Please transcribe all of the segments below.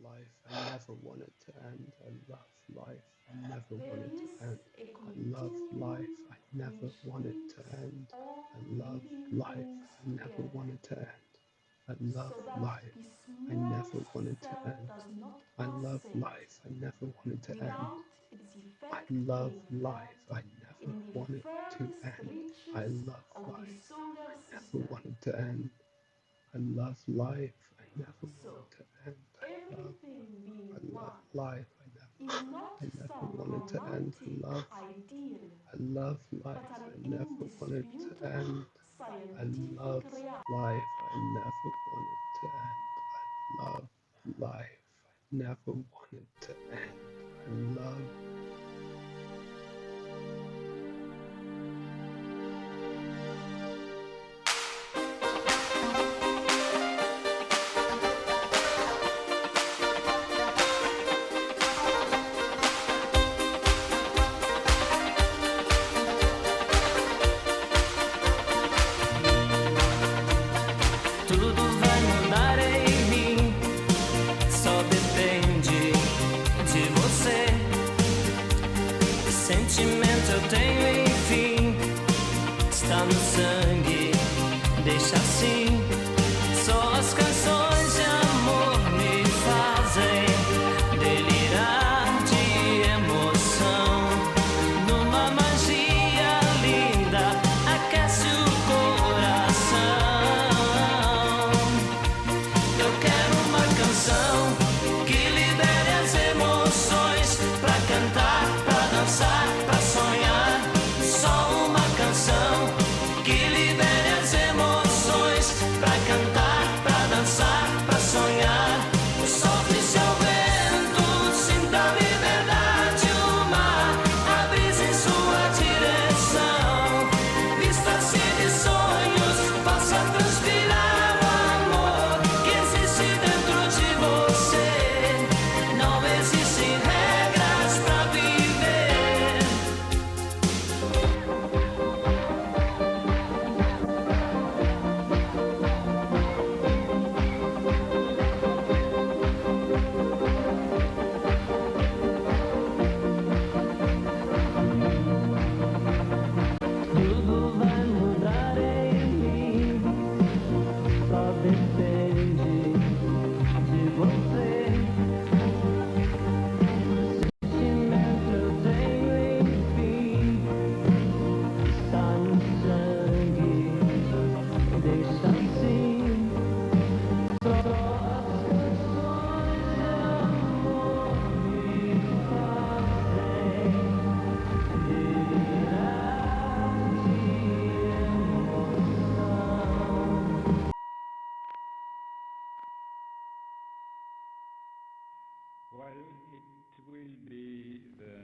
life. I never want it to end. I love life. I never want it to end. I love life. I never want it to end. I love life. I never want it to end. I love life. I never want it to end. I love life. I never want it to end. I love life. I never want it to end. I love life. I never want it to end. I love life. I never want it to end. I love life. I never want it to end. I love life. I never want it to end. I love life. I never want it to end. I love life. I never want it to end. I love Sentimento eu tenho, enfim, está no sangue, deixa assim. Só as canções de amor me fazem delirar de emoção. Numa magia linda, aquece o coração. Eu quero uma canção que libere as emoções pra cantar, dançar, pra sonhar. Só uma canção que libere as emoções pra cantar, pra dançar, pra sonhar. Sofre seu vento, sinta a liberdade, o mar, a brisa em sua direção. Vista-se de sonhos, faça transpirar o amor que existe dentro de você. Não existem regras pra viver. Tudo vai mudar em mim, só depende de você. Sentimento eu tenho, enfim, está no sangue, deixa assim. Só as canções de amor me fazem delirar de emoção. Well, it will be the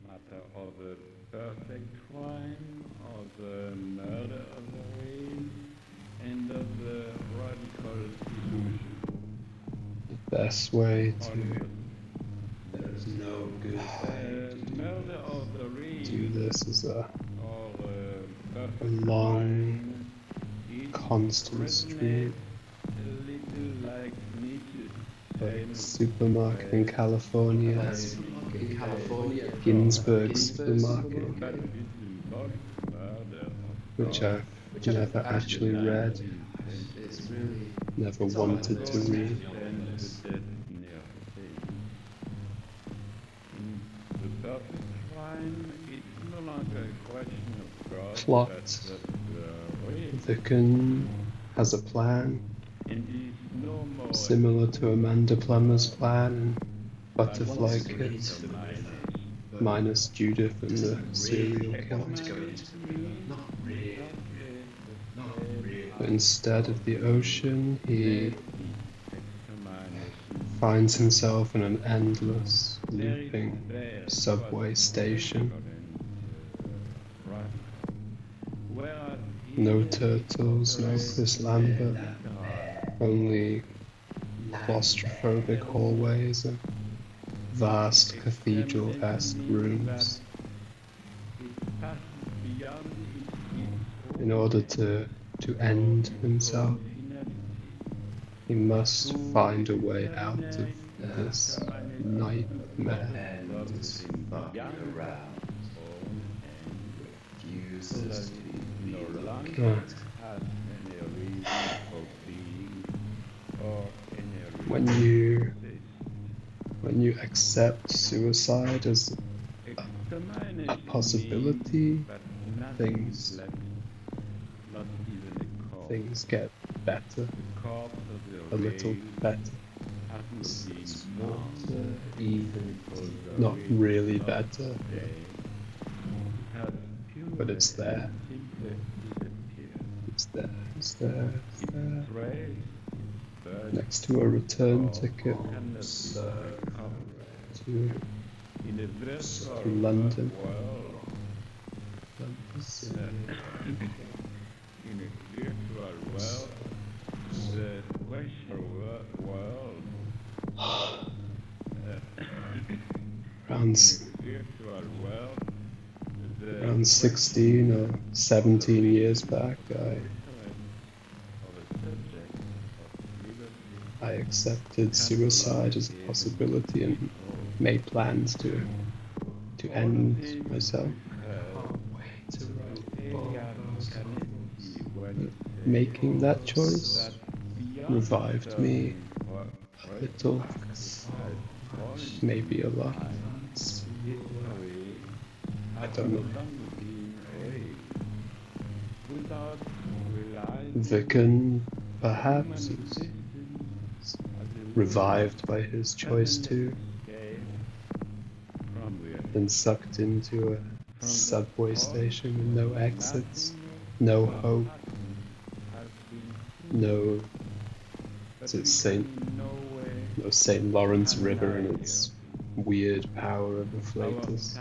matter of the perfect crime, of the murder of the real, and of the radical illusion. the best way All to good. there's no good way The murder of the real, to do this is a or perfect long, crime, is constant stream. a little like Nietzsche. Like supermarket in California, Ginsberg supermarket, But it involves murder. which I've never actually read, never wanted to read. The perfect crime is no longer a question of God, Plot. but of the real, Vicken has a plan and is no more similar to Amanda Plummer's plan in Butterfly than Kids, the mind. minus Judith and the serial killer. But instead of the ocean, he finds himself in an endless, looping subway station. No turtles, no Chris Lambert, only claustrophobic hallways and vast cathedral-esque rooms. In order to end himself, he must find a way out of this nightmare. And is fucking around, refuses to be located. Oh. When you accept suicide as a possibility, things get better, a little better. It's not even Not really better, but it's there. It's there. It's there. It's there. Next to a return ticket to London. In a virtual world, the virtual world, around 16 or 17 years back, I accepted suicide as a possibility and made plans to end myself. Making that choice revived me a little, maybe a lot. I don't know. Vicken, perhaps, is revived by his choice too, then sucked into a subway station with no exits, no hope, no St. Lawrence River and its weird power of inflators.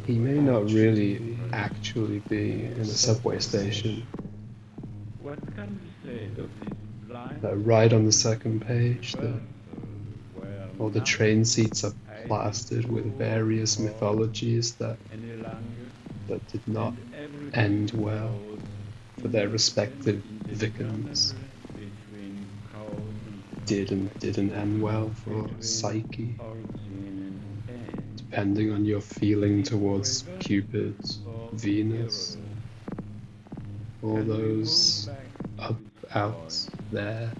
He may not really actually be in a subway station. Right on the second page, all the train seats are plastered with various mythologies that did not end well for their respective victims. Didn't end well for Psyche, depending on your feeling towards Cupid, Venus, all those outs there.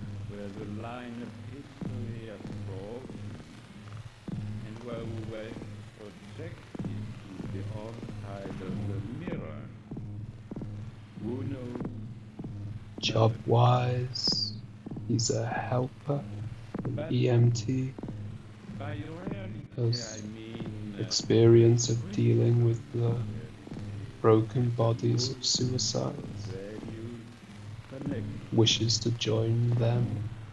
Job-wise, he's a helper, an EMT, has experience of dealing with the broken bodies of suicides, wishes to join them,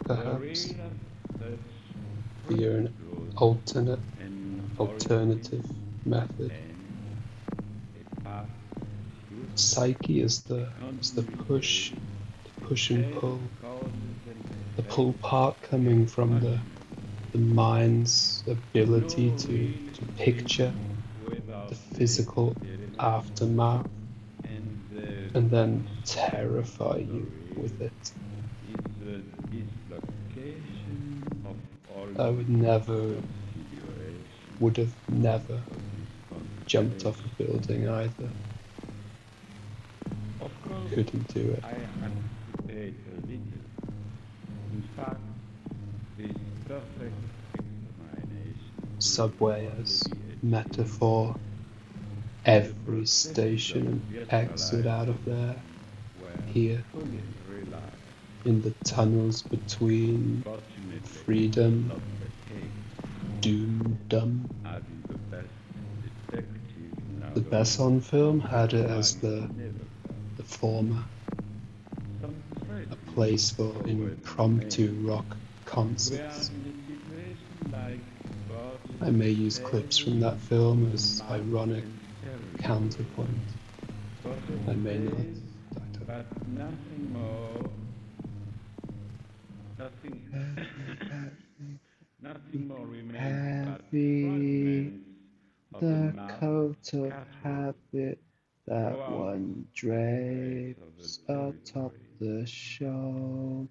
perhaps, via an alternative method. Psyche is the push and pull. The pull part coming from the mind's ability to picture the physical aftermath and then terrify you with it. I would have never jumped off a building either. Couldn't do it. Subway as metaphor, every station and exit out of there, here, in the tunnels between freedom, doom-dum. The Besson film had it as the former, a place for impromptu rock concerts. I may use clips from that film as ironic counterpoint. I may not. I don't know. Heavy, the coat of habit that one drapes atop the shoulders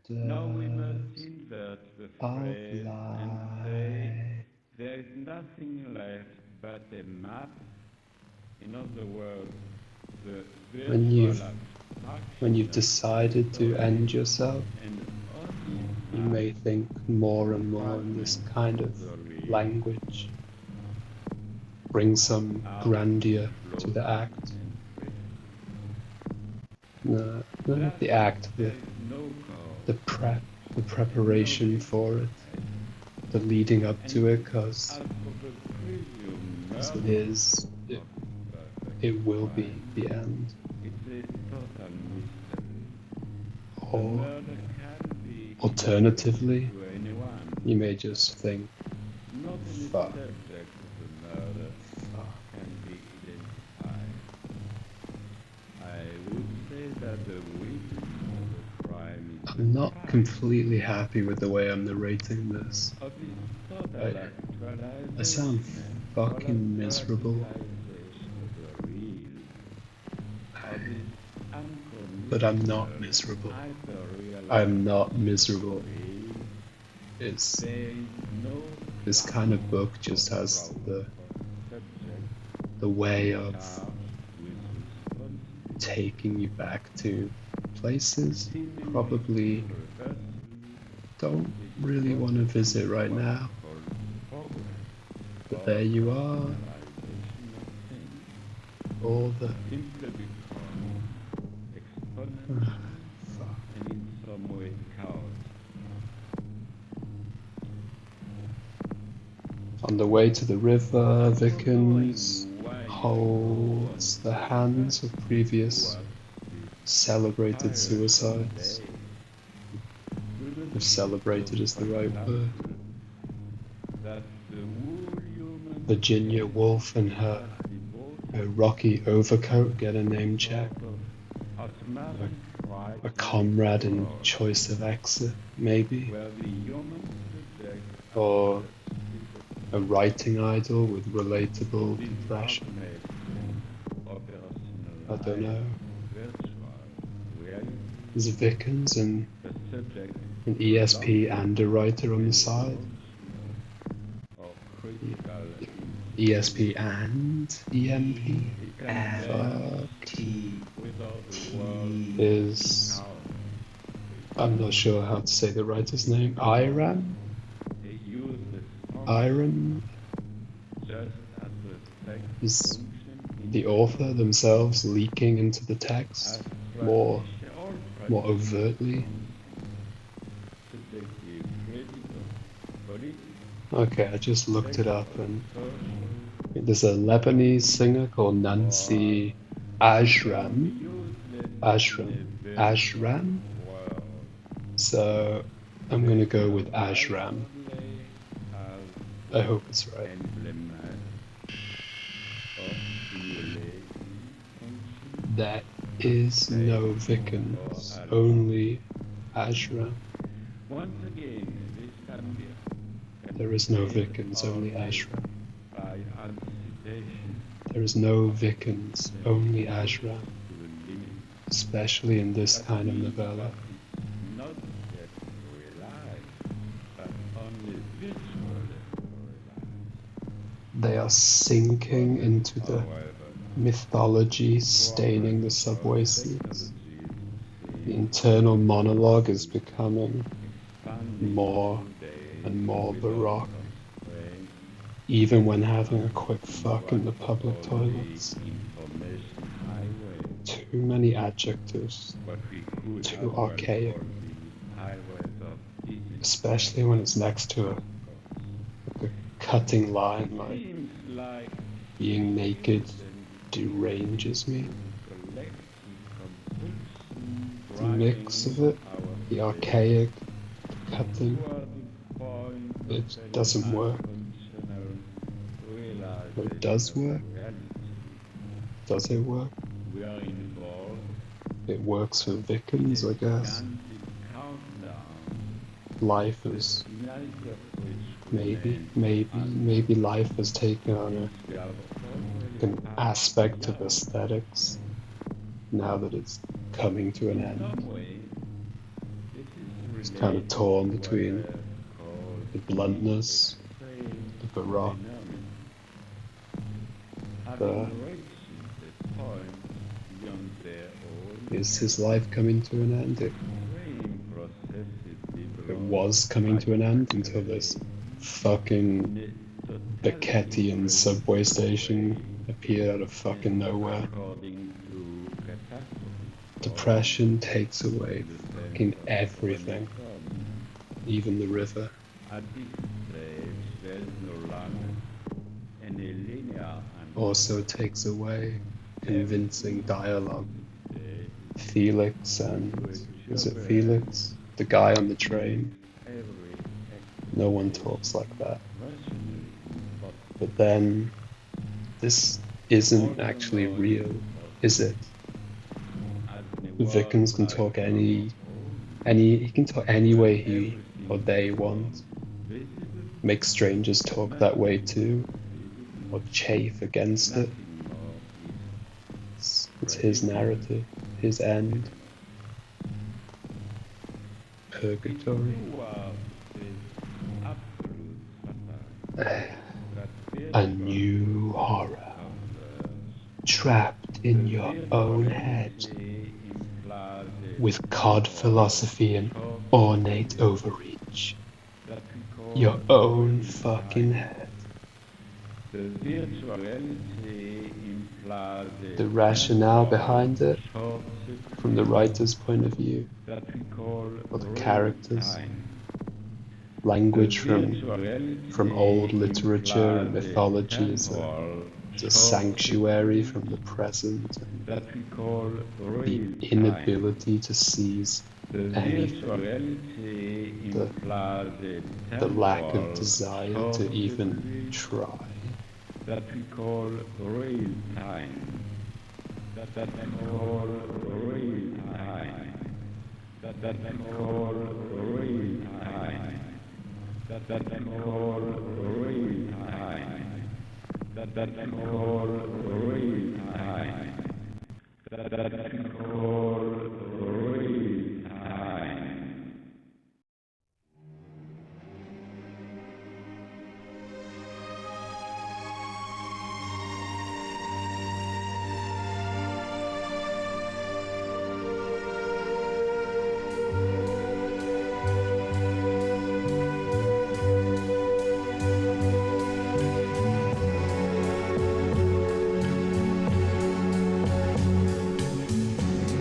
of life. there is nothing left but a map. In other words, the When virtual you've decided to end yourself, you may think more and more in this kind of language. Bring some grandeur to the act. No, not the act, the preparation for it, the leading up to it, because it will be the end. Or alternatively, you may just think, fuck. I'm not completely happy with the way I'm narrating this. I sound fucking miserable. But I'm not miserable. I'm not miserable. This kind of book just has the way of taking you back to places you probably don't really want to visit right now. But there you are. All the On the way to the river, Vickens holds the hands of previous celebrated suicides. If celebrated is the right word. Virginia Woolf and her rocky overcoat get a name check. A comrade in choice of exit, maybe. Or a writing idol with relatable depression. I don't know. There's Vickens and an ESP and a writer on the side. ESP and EMP is, I'm not sure how to say the writer's name. Ajram is the author themselves leaking into the text more overtly. Okay, I just looked it up, and there's a Lebanese singer called Nancy Ajram. So I'm gonna go with Ajram. I hope it's right. There is no Vickens, only Ajram. There is no Vickens, only Ajram. There is no Vickens, only Ajram. Especially in this kind of novella. They are sinking into the mythology, staining the subway seats. The internal monologue is becoming more and more baroque, even when having a quick fuck in the public toilets. Too many adjectives, too archaic, especially when it's next to a cutting line like being naked deranges me. The mix of it, the archaic, the cutting, it doesn't work. But it does work. Does it work? It works for Vickens, I guess. Life is maybe life has taken on an aspect of aesthetics now that it's coming to an end. It's kind of torn between the bluntness, the baroque, is his life coming to an end? It was coming to an end until this fucking Beckettian subway station appeared out of fucking nowhere. Depression takes away fucking everything, even the river. Also takes away convincing dialogue. Felix and, is it Felix? The guy on the train. No one talks like that. But then, this isn't actually real, is it? Victims can talk he can talk any way he or they want. Make strangers talk that way too, or chafe against it. It's his narrative, his end. Purgatory. A new horror, trapped in your own head, with cod philosophy and ornate overreach. Your own fucking head. The rationale behind it, from the writer's point of view, or the characters. Language from old literature and mythology is a sanctuary from the present, and the inability to seize anything, the lack of desire to even try. That we call real time. That we call real time. That we call real time. That we call real time. That we call real time. That we call real time.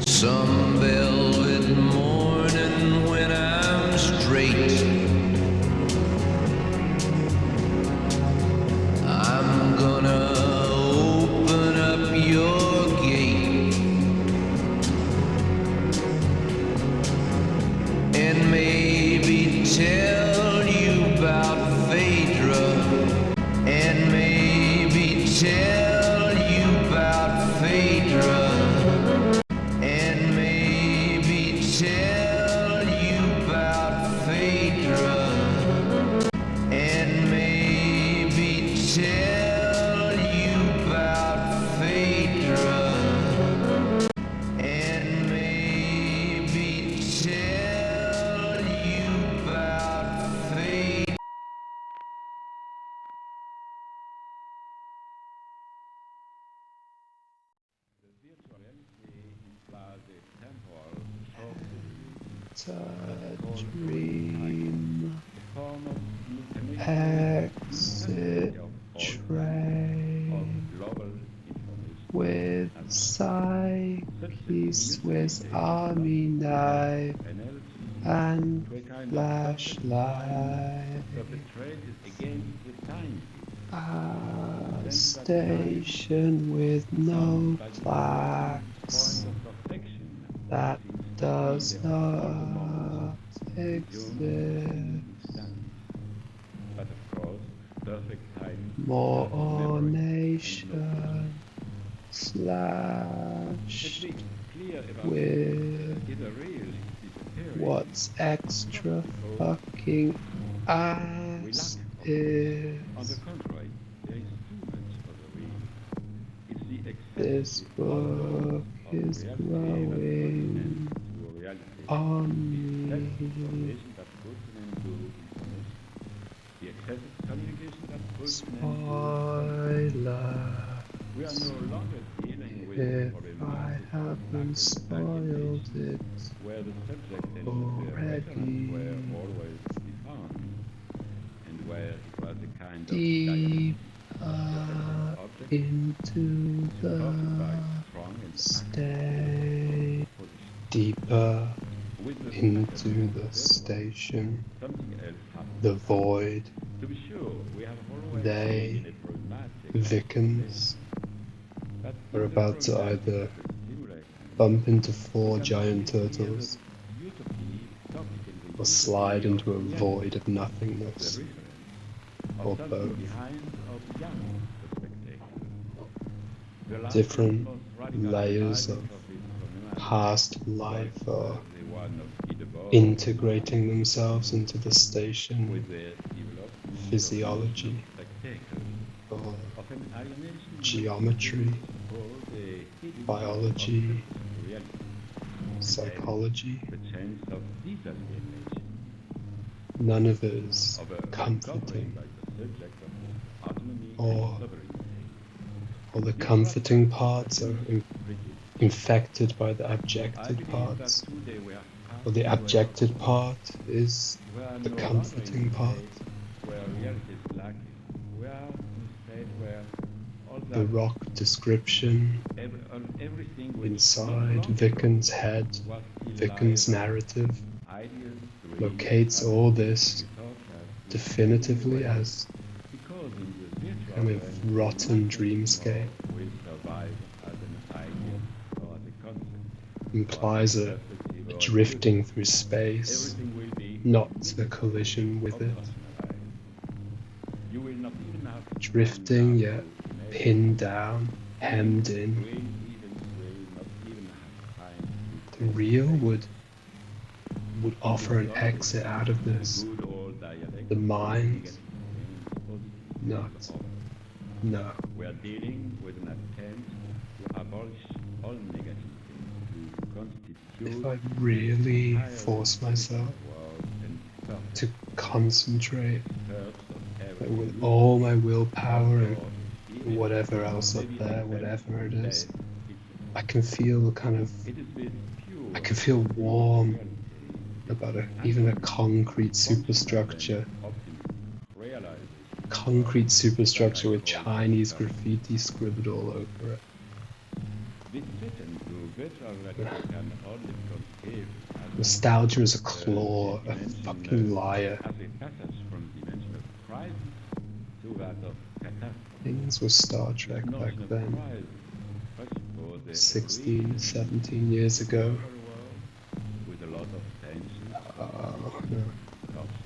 Some velvet morning when I'm straight, I'm gonna open up your gate and maybe tell you about Phaedra, and maybe tell you about Phaedra. Dream, exit train, with Psyche, Swiss Army knife, and flashlight. A station with no plaques that does not exist. More nation slashed with what's extra fucking ass On the is contrary, there is too much of the real. It's the this excessive overload book of is reality that puts an end growing to reality. on The excessive me. information that puts an end to information. The excessive communication that puts an end to communication. Spoiler. We are no longer dealing with If I problematic black haven't and white spoiled relations, it where the subject and the reference were already, always defined, and where it was a kind of deeper dialectic of reference object into supported by the strong and unassailable stay, opposition. deeper With the second, into the therefore, station, something else the happens. void. To be sure, we have always been They, in a problematic Vicans, stimulation, but are in the about to problematic either of the stimulation, bump into we 4 can giant only feel the turtles utopy, topic and or the slide utopy of into a reality, void of of the nothingness, reference, of or something both. behind or beyond the spectator. The last and Different most radical layers analysis of of this problematic past was life are the one of Guy Debord integrating themselves into the station with the development of fictional physiology spectacle or of an alienation geometry, for the hidden of biology, surface reality, and hence psychology. the chance of disalienation, None of it is of a recovery comforting, by the subject of autonomy and or sovereignty. the This comforting prospect parts are continues pretty. infected by the I abjected believe that parts, today we are or the passing to another abjected point. part is We are the no longer in a comforting part. state where reality is lacking. We are in a state where all The that, rock description everything which not inside long ago Viken's head, was still live, Viken's narrative, ideas, dreams, locates all attitudes, this we thought as disappearing definitively away, as because in the virtual kind of realm rotten nothing dreamscape, more will survive as an idea or as a concept or as a implies a perspective or a drifting philosophy. through space, Everything will be not a immediately collision with it. operationalized. You will not even have time now Drifting yet to imagine. pinned down, Even hemmed in. events will not even have time The to real anticipate. would In this offer an exit context, out of the this. good old dialect The of mind, negative and positive not. takes over. No. We are dealing with an attempt to abolish all negative things, to If constitute I an really entirely force positive myself world and perfect, to concentrate first of with everything all useful, my willpower and also even, whatever or else up maybe there, even whatever it is, less itself. I can feel kind of, It is this I pure, can feel fluid warm reality, this about even a unconditioned, concrete functional and superstructure, optimistic realization of God concrete that I superstructure with call Chinese perfect. graffiti scribbled all over it. This threaten to virtual reality can only be conceived Nostalgia is a as claw, the a dimension, fucking liar. as a passage from the dimension of crisis to that of catastrophe. Things were Star This Trek back notion of then, crisis presupposes a 16, real 17 years ago. virtual world with a lot of tension, No. corruption.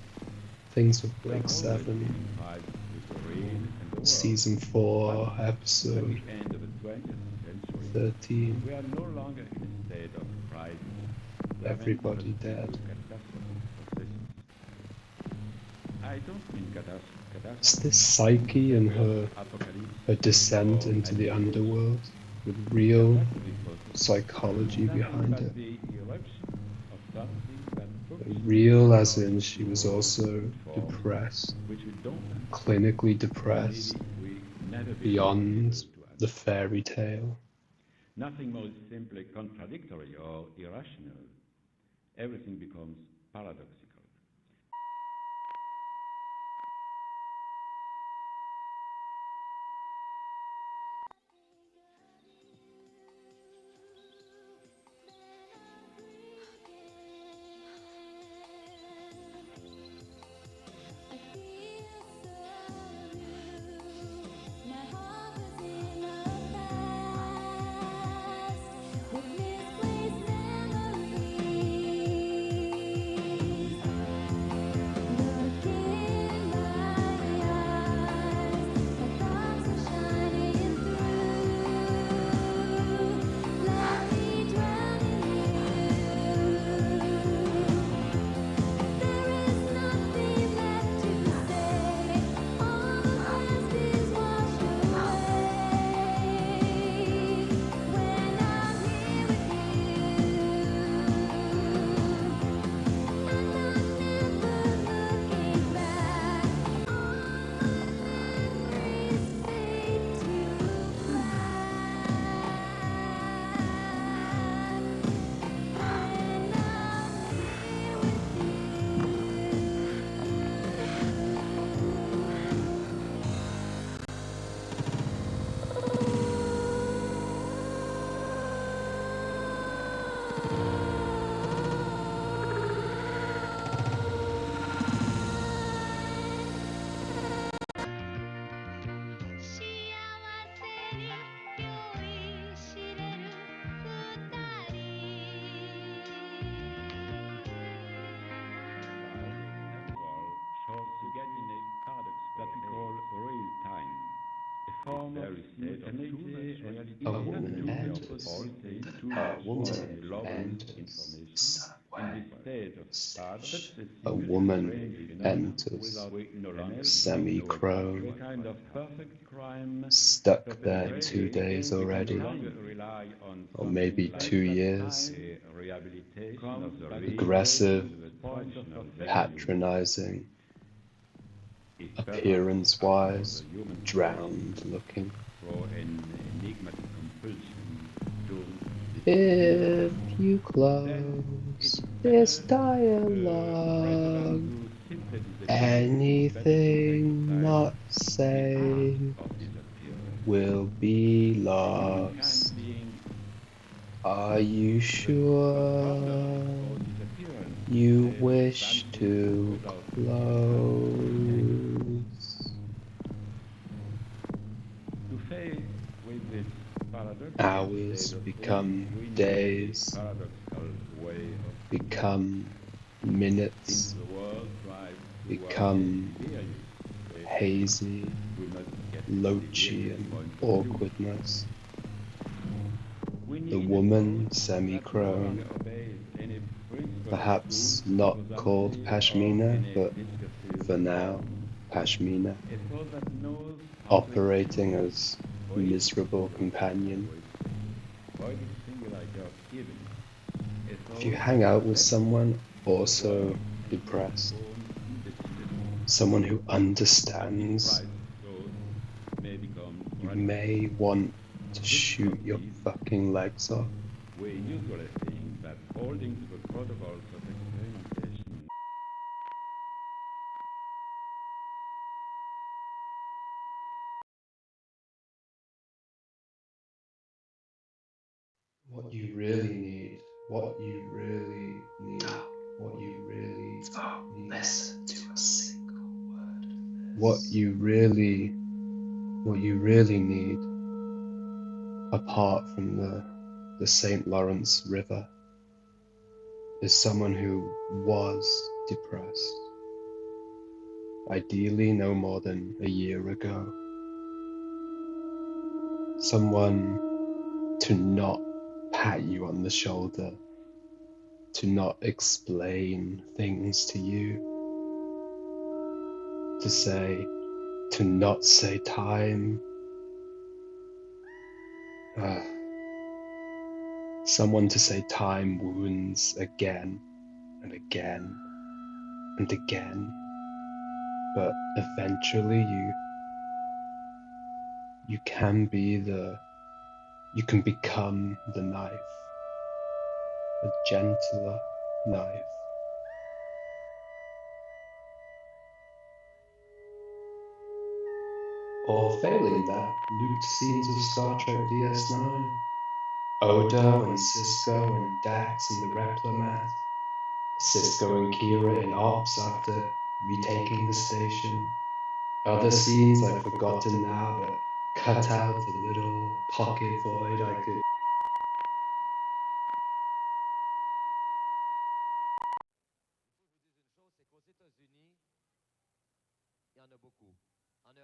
Things with We have Blake always been 7, in crisis with the real and the world. Season But 4, at Episode the end of the 20th century, 13, we are no longer in a state of crisis. The events of a everybody dead. simple catastrophe possessions. I don't mean It's catastrophe this in the Psyche and sense of her apocalypse descent or into the annihilation. underworld with real Catastrophe possessions psychology is nothing behind but it. the eruption of something that functions Real as beyond in she was pure also brute force, depressed, which we don't understand, clinically or depressed, maybe we never will be able beyond to the understand. fairy tale. Nothing more simply contradictory or irrational. Everything becomes paradoxical. A woman enters. A woman enters somewhere. Stage. A woman enters. Semi-crone. Stuck there 2 days already. Or maybe 2 years. Aggressive, patronizing, appearance-wise, drowned looking. If you close this dialogue, anything not saved will be lost. Are you sure you wish to close? Hours become days, become minutes, become hazy, Lochian awkwardness. The woman semi-crone, perhaps not called Pashmina, but for now, Pashmina, operating as miserable companion. If you hang out with someone also depressed, someone who understands, you may want to shoot your fucking legs off. We usually think that holding to the protocols of experimentation. What you really need, what you really need, what you really need. Listen to a single word of this. What you really need, apart from the St. Lawrence River, is someone who was depressed. Ideally no more than a year ago. Someone to not pat you on the shoulder, to not explain things to you, to not say time. Someone to say time wounds again and again and again, but eventually you can become the knife, a gentler knife. Or failing that, looped scenes of Star Trek DS9. Odo and Cisco and Dax and the Replimat. Cisco and Kira in ops after retaking the station. Other scenes I've forgotten now, but cut out the little pocket void I could.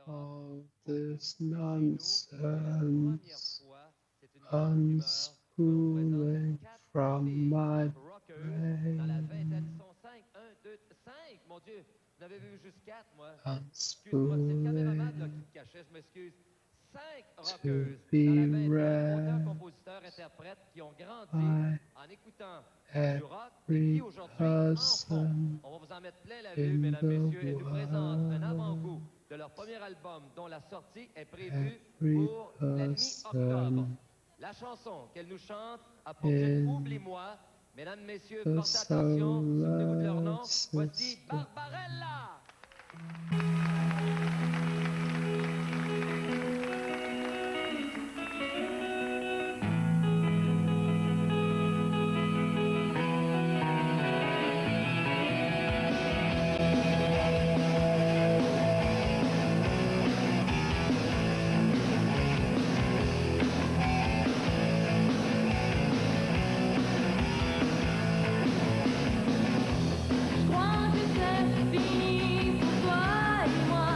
All this nonsense unspooling from my brain. Unspooling to be read by every person in the world. Every person La chanson qu'elle nous chante a pour titre in Oublie-moi. Mesdames, messieurs, the portez attention, souvenez-vous de leur nom. solar Voici system. Barbarella. Je crois que c'est fini pour toi et moi.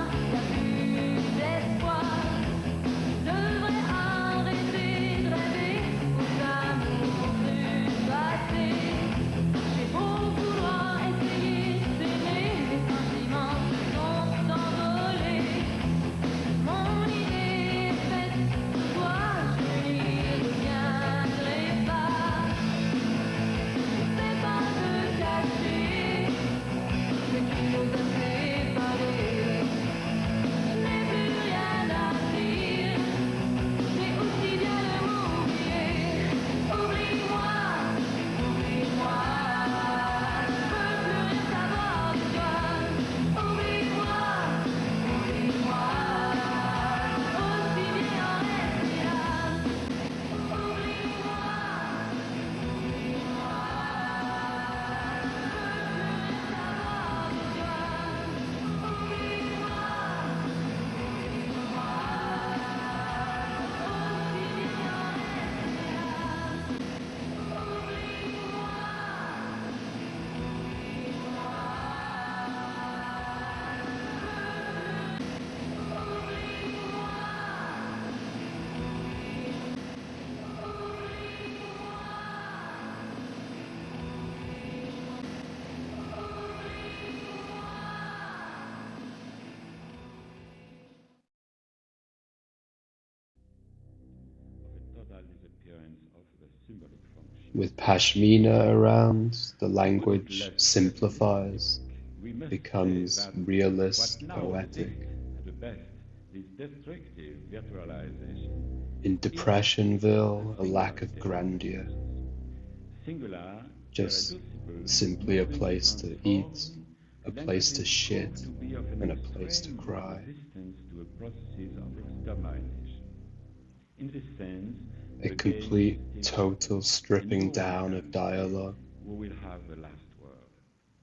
With Pashmina around, the language simplifies, We must becomes say that realist, what now poetic. depicts the best this destructive virtualization In is Depressionville, a a singular lack of state of grandeur, consciousness. Singular, just irreducible, simply a moving, place to eat, transforming, a and place to entity shit, proved to be of an and a place to extreme cry. resistance to a process of extermination. In this sense, A the game complete, is still total open, stripping and no one down of can say dialogue. who will have the last word.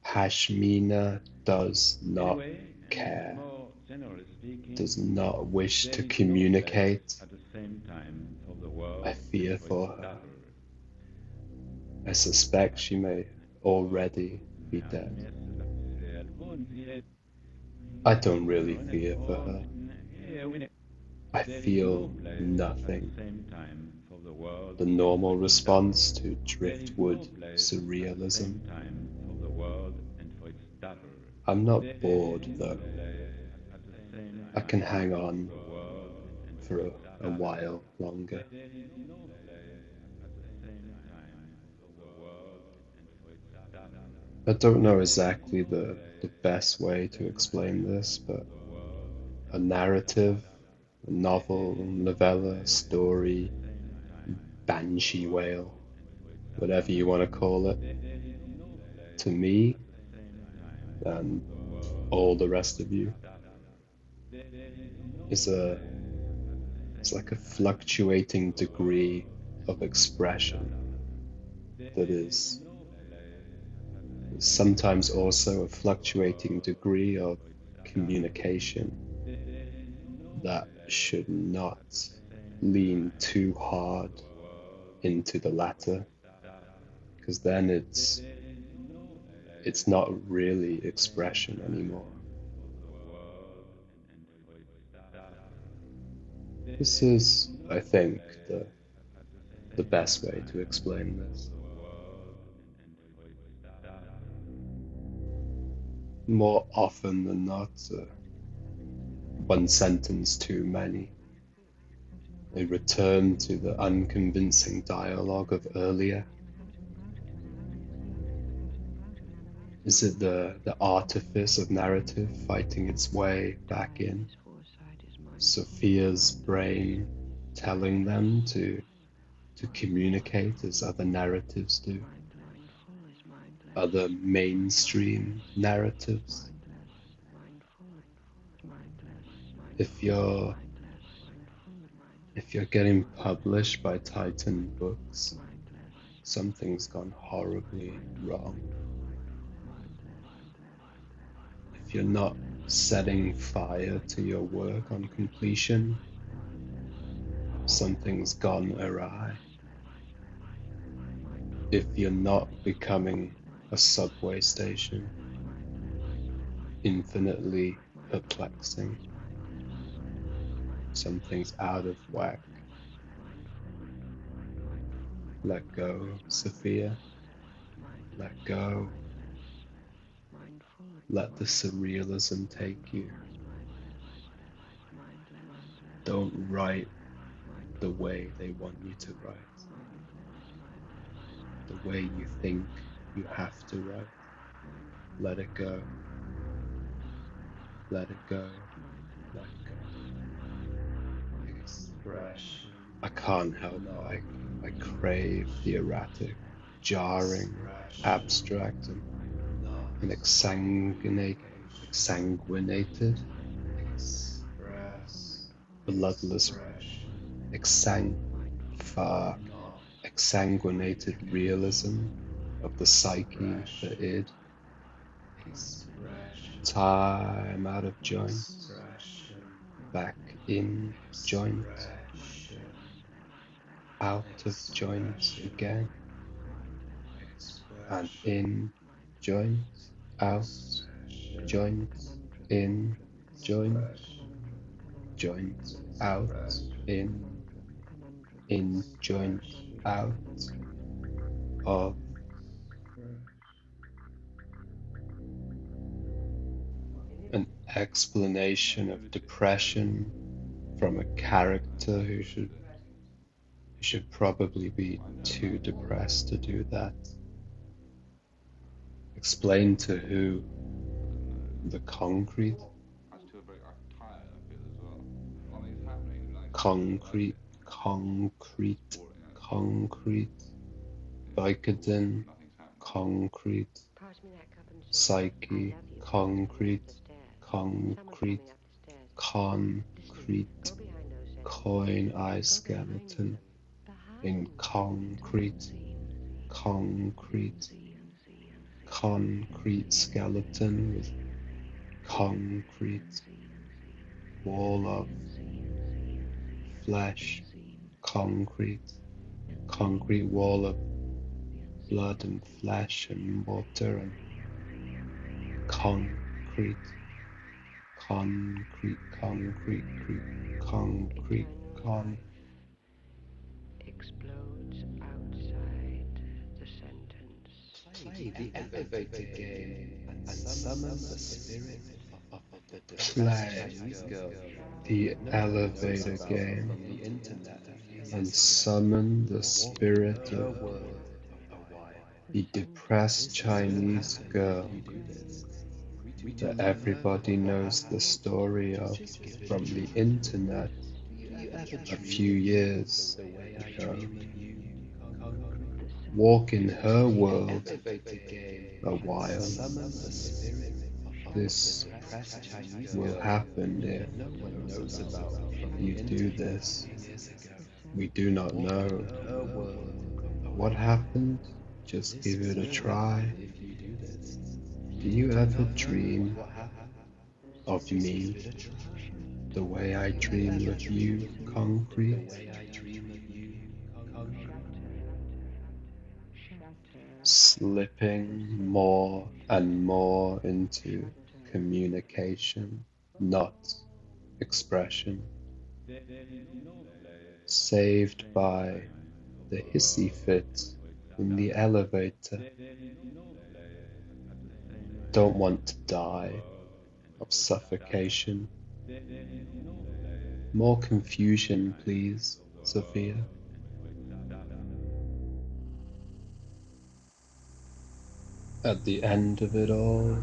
Pashmina does not Anyway, and care, more generally speaking, does not wish there to is no place communicate. at the same time for the I world fear and for for its her. double. I suspect she may already be dead. I don't really fear for her. I There is no feel place at nothing. the same time for the world The and for normal its double. response to There is no driftwood place at the surrealism. same time for the world and for its double. I'm not There bored is no though. place at the same I can time hang for on the world and for for its a double. while longer. There is no place at the same time for the world and for its double. I don't know exactly the best way to explain this, but a narrative, a novel, novella, story, banshee wail, whatever you want to call it, to me and all the rest of you, is it's like a fluctuating degree of expression that is sometimes also a fluctuating degree of communication that should not lean too hard into the latter, because then it's not really expression anymore. This is, I think, the best way to explain this. More often than not, one sentence too many. A return to the unconvincing dialogue of earlier. Is it the artifice of narrative fighting its way back in? Sophia's brain telling them to communicate as other narratives do, other mainstream narratives. If you're getting published by Titan Books, something's gone horribly wrong. If you're not setting fire to your work on completion, something's gone awry. If you're not becoming a subway station, infinitely perplexing, something's out of whack. Let go, Sophia. Let go. Let the surrealism take you. Don't write the way they want you to write, the way you think you have to write. Let it go. Let it go. Let go. Expression. I can't help it. I crave the erratic, jarring, abstract, and exsanguinated, bloodless, exsanguinated realism of the psyche, the id. Time out of joint, back in joint, out of joint again, and in joint, out, joint, in, joint, joint, out, in, joint, out, of. An explanation of depression from a character who You should probably be too depressed to do that. Explain to who? The concrete? I feel very tired, I feel as well. Nothing's happening. Like, Concrete, Vicodin, nothing's happening. concrete, Pass me that cup and saucer. psyche, I love you. concrete, Up the stairs. concrete, Someone's coming up the stairs. concrete, Go behind those sets. coin eye Go behind skeleton, them. in Behind. concrete, concrete, concrete skeleton with concrete wall of flesh, concrete, concrete wall of blood and flesh and water and concrete, concrete, concrete, concrete, Explodes outside the sentence. Play the elevator game and summon the spirit of the depressed girl. The elevator game and summon the spirit of the depressed Chinese girl that everybody knows the story of from the internet a few years ago. Walk in her world a while. This will happen if you do this. We do not know what happened. Just give it a try. Do you ever dream of me the way I dream of you, concrete? Slipping more and more into communication, not expression. Saved by the hissy fit in the elevator. Don't want to die of suffocation. More confusion, please, Sophia. At the end of it all,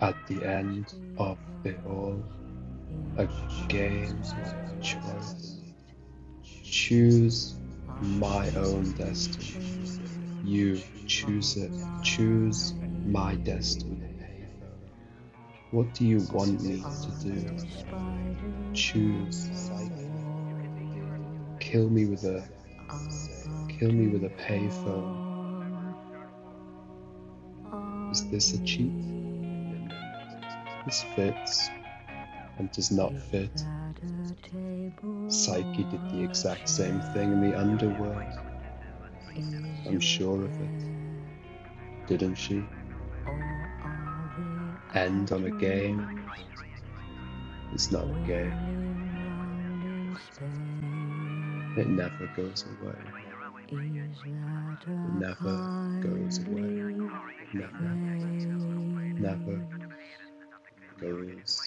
at the end of it all, a game of choice. Choose my own destiny. You choose it. Choose my destiny. What do you want me to do? Choose. Kill me with a payphone. Is this a cheat? This fits and does not fit. Psyche did the exact same thing in the underworld. I'm sure of it. Didn't she? End on a game is not a game. It never goes away. It never goes away. Never goes away.